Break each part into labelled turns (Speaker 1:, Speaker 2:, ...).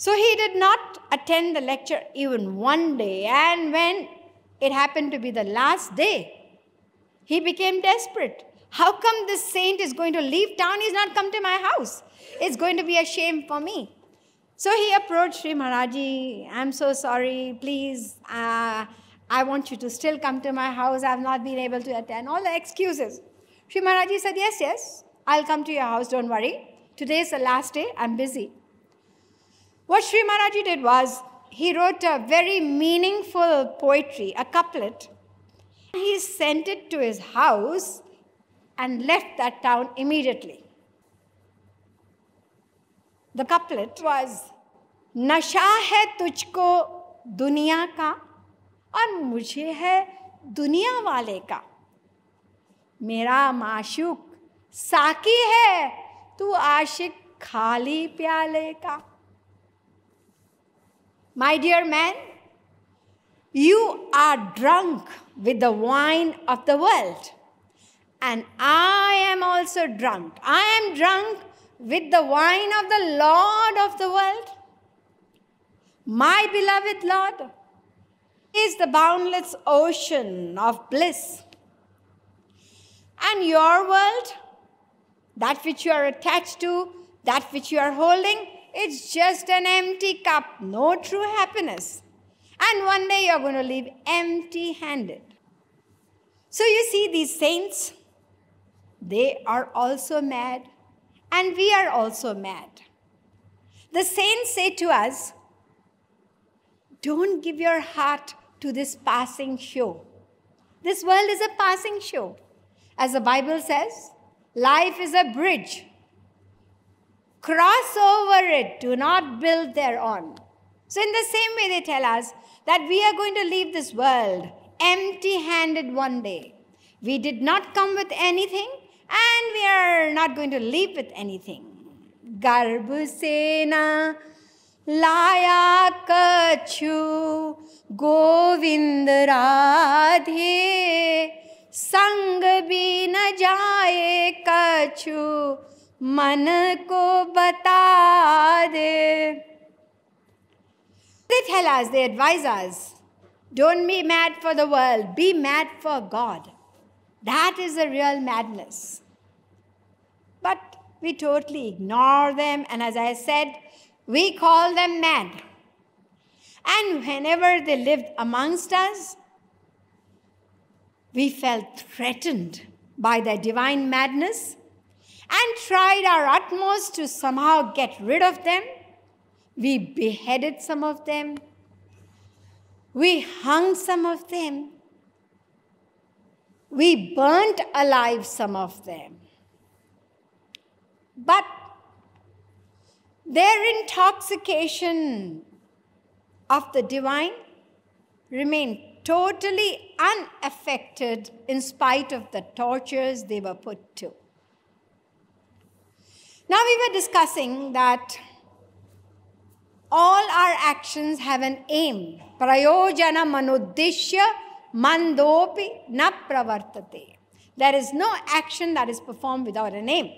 Speaker 1: So he did not attend the lecture even one day, and when it happened to be the last day, he became desperate. How come this saint is going to leave town? He's not come to my house. It's going to be a shame for me. So he approached Sri Maharaji. I'm so sorry, please, I want you to still come to my house. I've not been able to attend. All the excuses. Sri Maharaji said, yes, I'll come to your house, don't worry. Today is the last day, I'm busy. What Sri Maharaji did was, he wrote a very meaningful poetry, a couplet. He sent it to his house and left that town immediately. The couplet was, नशा है तुझको दुनिया का और मुझे है दुनिया वाले का. मेरा माशूक साकी है, तू आशिक खाली प्याले का. My dear man, you are drunk with the wine of the world, and I am also drunk. I am drunk with the wine of the Lord of the world. My beloved Lord is the boundless ocean of bliss. And your world, that which you are attached to, that which you are holding, it's just an empty cup, no true happiness. And one day you're going to leave empty-handed. So you see, these saints, they are also mad, and we are also mad. The saints say to us, don't give your heart to this passing show. This world is a passing show. As the Bible says, life is a bridge. Cross over it, do not build thereon. So in the same way they tell us that we are going to leave this world empty-handed one day. We did not come with anything, and we are not going to leave with anything. Garbh se na laya kachu Govind Radhe, sang bhi na jaye kachu man ko bata de. They tell us, they advise us, don't be mad for the world, be mad for God. That is the real madness. But we totally ignore them, and as I said, we call them mad. And whenever they lived amongst us, we felt threatened by their divine madness and tried our utmost to somehow get rid of them. We beheaded some of them. We hung some of them. We burnt alive some of them. But their intoxication of the divine remained totally unaffected in spite of the tortures they were put to. Now we were discussing that all our actions have an aim. Prayojana manuddishya mandopi na pravartate. There is no action that is performed without an aim.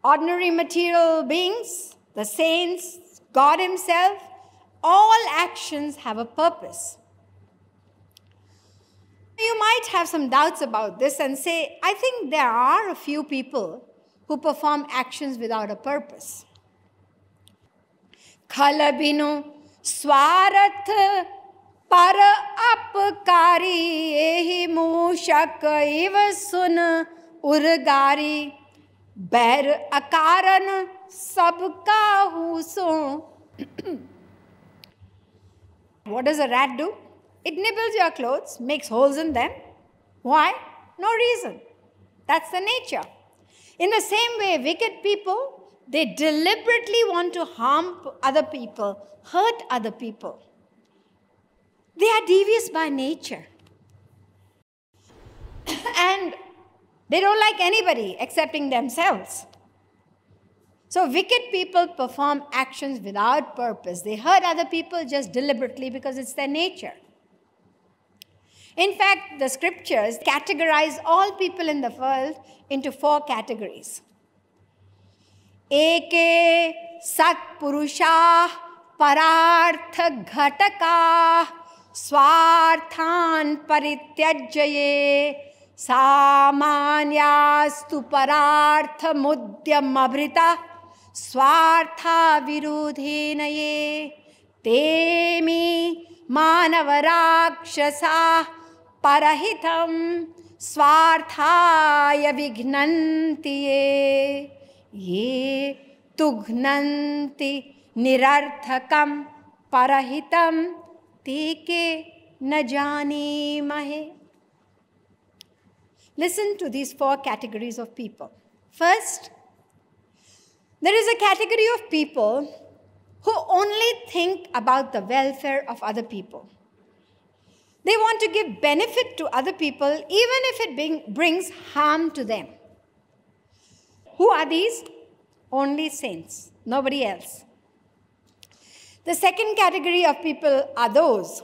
Speaker 1: Ordinary material beings, the saints, God Himself, all actions have a purpose. You might have some doubts about this and say, I think there are a few people who perform actions without a purpose. Khalabinu swarath par apkari ehi mushak iva sun urgari bair akaran sabka huso. What does a rat do? It nibbles your clothes, makes holes in them. Why? No reason. That's the nature. In the same way, wicked people, they deliberately want to harm other people, hurt other people. They are devious by nature. And they don't like anybody excepting themselves. So wicked people perform actions without purpose. They hurt other people just deliberately because it's their nature. In fact, the scriptures categorize all people in the world into 4 categories. eke satpurusha parartha ghataka swarthan parityajye samanyastu parartha mudyamabrita swartha virudhenaye temi manavarakshasa parahitam swarthaya vignantiye ye tughnanti nirarthakam parahitam teke na janimahe. Listen to these 4 categories of people. First, there is a category of people who only think about the welfare of other people. They want to give benefit to other people even if it brings harm to them. Who are these? Only saints, nobody else. The second category of people are those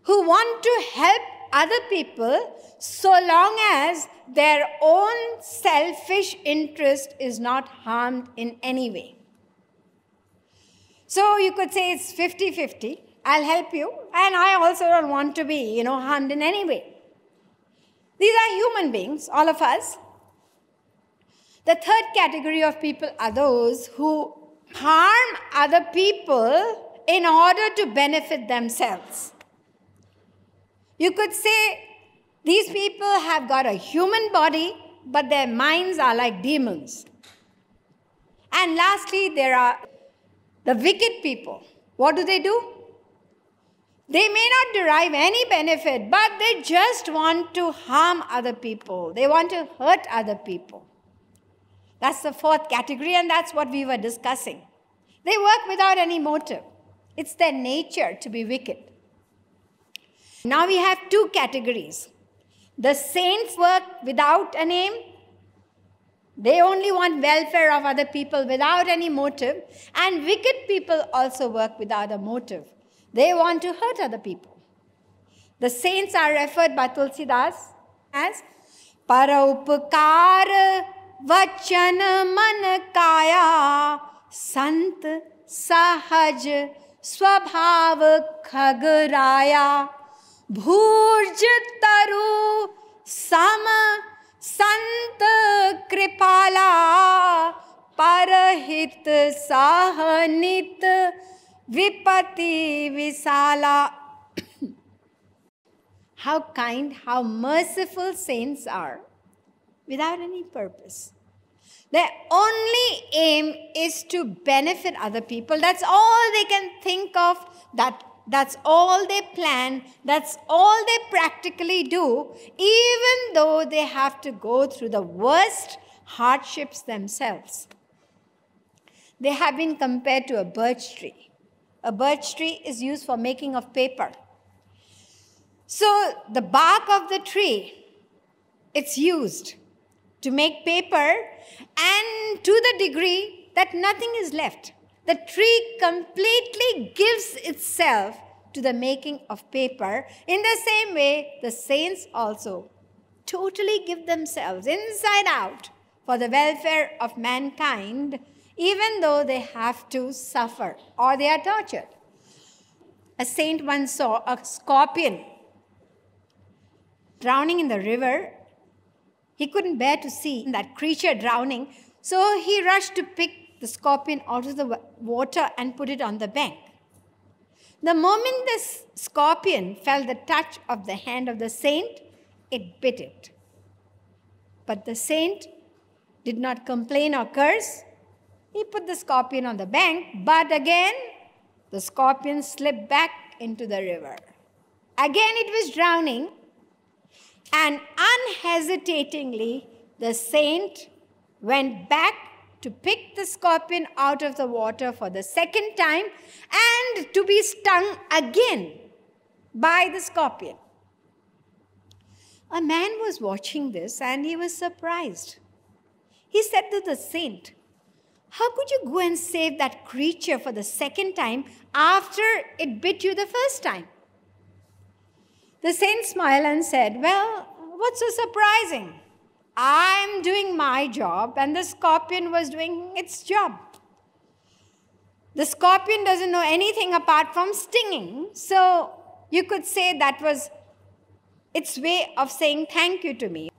Speaker 1: who want to help other people so long as their own selfish interest is not harmed in any way. So you could say it's 50-50. I'll help you, and I also don't want to be, harmed in any way. These are human beings, all of us. The third category of people are those who harm other people in order to benefit themselves. You could say these people have got a human body, but their minds are like demons. And lastly, there are the wicked people. What do? They may not derive any benefit, but they just want to harm other people. They want to hurt other people. That's the fourth category, and that's what we were discussing. They work without any motive. It's their nature to be wicked. Now we have 2 categories. The saints work without an aim. They only want welfare of other people without any motive. And wicked people also work without a motive. They want to hurt other people. The saints are referred by Tulsidas as Paraupakar Vachan Man Kaya Sant Sahaj Swabhav Khagraya Bhurj Taru Sam Sant Kripala Parahit Sahanit Vipati Visala. How kind, how merciful saints are without any purpose. Their only aim is to benefit other people. That's all they can think of. That's all they plan. That's all they practically do, even though they have to go through the worst hardships themselves. They have been compared to a birch tree. A birch tree is used for making of paper. So the bark of the tree, it's used to make paper, and to the degree that nothing is left. The tree completely gives itself to the making of paper. In the same way, the saints also totally give themselves inside out for the welfare of mankind, even though they have to suffer or they are tortured. A saint once saw a scorpion drowning in the river. He couldn't bear to see that creature drowning, so he rushed to pick the scorpion out of the water and put it on the bank. The moment this scorpion felt the touch of the hand of the saint, it bit it. But the saint did not complain or curse. He put the scorpion on the bank, but again, the scorpion slipped back into the river. Again, it was drowning, and unhesitatingly, the saint went back to pick the scorpion out of the water for the second time and to be stung again by the scorpion. A man was watching this and he was surprised. He said to the saint, "How could you go and save that creature for the second time after it bit you the first time?" The saint smiled and said, "Well, what's so surprising? I'm doing my job and the scorpion was doing its job. The scorpion doesn't know anything apart from stinging. So you could say that was its way of saying thank you to me.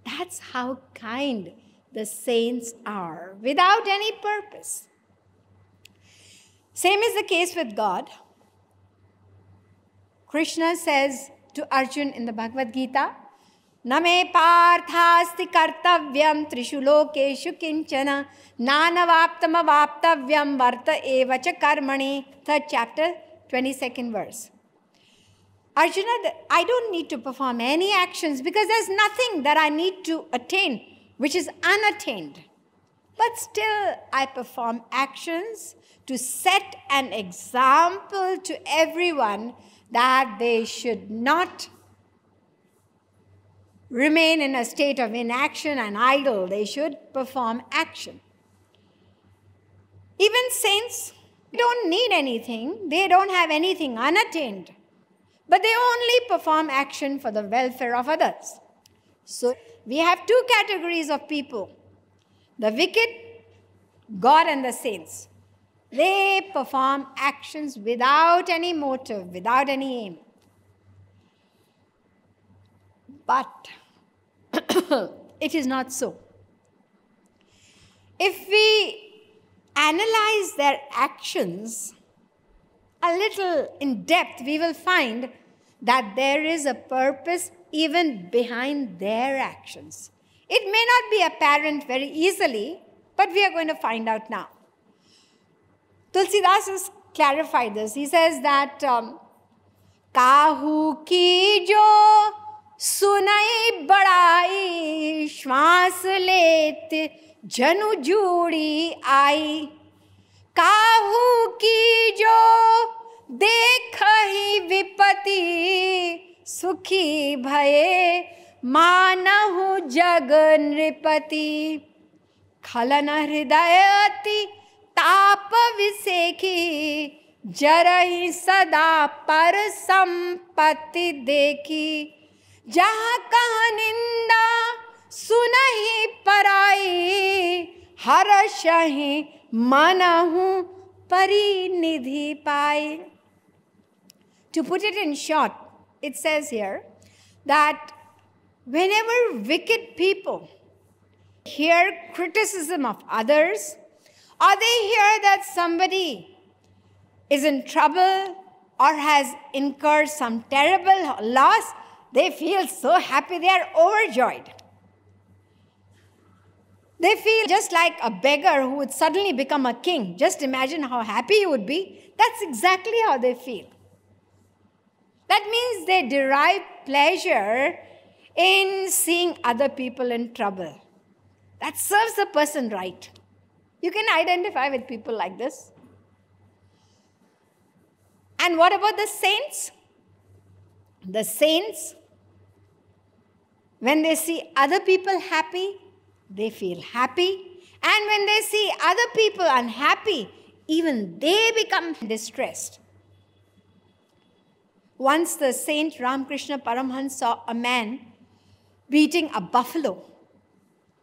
Speaker 1: That's how kind the saints are, without any purpose. Same is the case with God. Krishna says to Arjuna in the Bhagavad Gita, Name parthasti kartavyam trishu lokeshu kinchana nanavaptam avaptavyam varta evacha karmani. 3rd chapter, 22nd verse. Arjuna, I don't need to perform any actions because there's nothing that I need to attain which is unattained. But still I perform actions to set an example to everyone that they should not remain in a state of inaction and idle. They should perform action. Even saints don't need anything. They don't have anything unattained. But they only perform action for the welfare of others. So we have 2 categories of people. The wicked, God and the saints. They perform actions without any motive, without any aim. But it is not so. If we analyze their actions a little in depth, we will find that there is a purpose even behind their actions. It may not be apparent very easily, but we are going to find out now. Tulsidas has clarified this. He says that Kahu ki jo sunai badai shwas let janu judi ai Kahu ki jo dekhahi vipati sukhi bhaye manahu jag nripati khalana hridayati ताप विसेखी जरहि सदा पर संपत्ति देखी जहाँ कहाँ निंदा सुनहि पराई हर्षहि मनहु परिनिधि पाई. To put it in short, it says here that whenever wicked people hear criticism of others, or they hear that somebody is in trouble or has incurred some terrible loss, they feel so happy, they are overjoyed. They feel just like a beggar who would suddenly become a king. Just imagine how happy he would be. That's exactly how they feel. That means they derive pleasure in seeing other people in trouble. That serves the person right. You can identify with people like this. And what about the saints? The saints, when they see other people happy, they feel happy. And when they see other people unhappy, even they become distressed. Once the Saint Ramakrishna Paramhans saw a man beating a buffalo.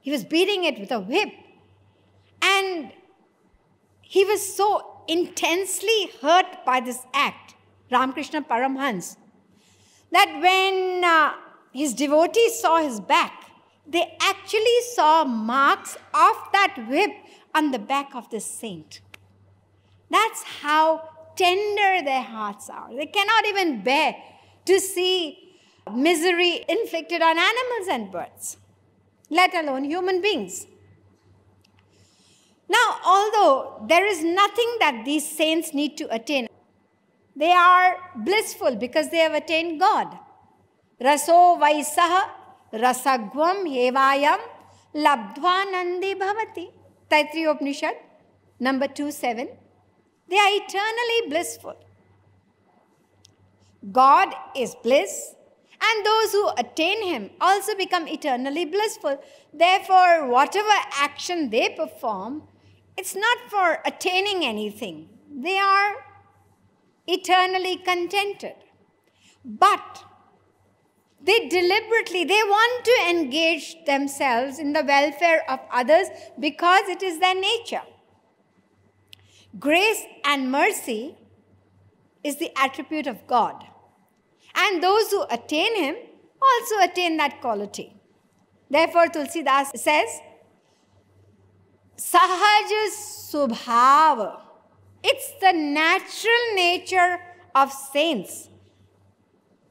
Speaker 1: He was beating it with a whip. And he was so intensely hurt by this act, Ramakrishna Paramhans, that when his devotees saw his back, they actually saw marks of that whip on the back of the saint. That's how tender their hearts are. They cannot even bear to see misery inflicted on animals and birds, let alone human beings. Now, although there is nothing that these saints need to attain, they are blissful because they have attained God. Raso vaisaha rasagvam evayam labdhva nandi bhavati. Taittiriya Upanishad, number 2:7. They are eternally blissful. God is bliss, and those who attain Him also become eternally blissful. Therefore, whatever action they perform, it's not for attaining anything. They are eternally contented. But They deliberately, they want to engage themselves in the welfare of others because it is their nature. Grace and mercy is the attribute of God. And those who attain Him also attain that quality. Therefore, Tulsidas says, Sahaj Subhav. It's the natural nature of saints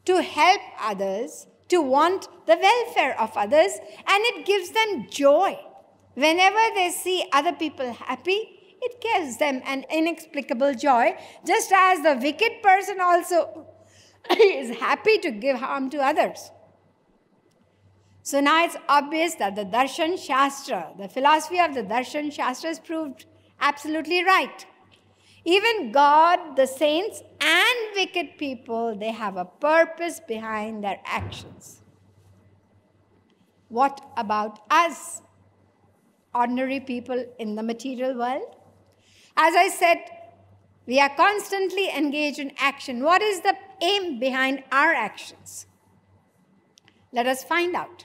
Speaker 1: to help others, to want the welfare of others, and it gives them joy. Whenever they see other people happy, it gives them an inexplicable joy, just as the wicked person also is happy to give harm to others. So now it's obvious that the Darshan Shastra, the philosophy of the Darshan Shastra is proved absolutely right. Even God, the saints, and wicked people, they have a purpose behind their actions. What about us, ordinary people in the material world? As I said, we are constantly engaged in action. What is the aim behind our actions? Let us find out.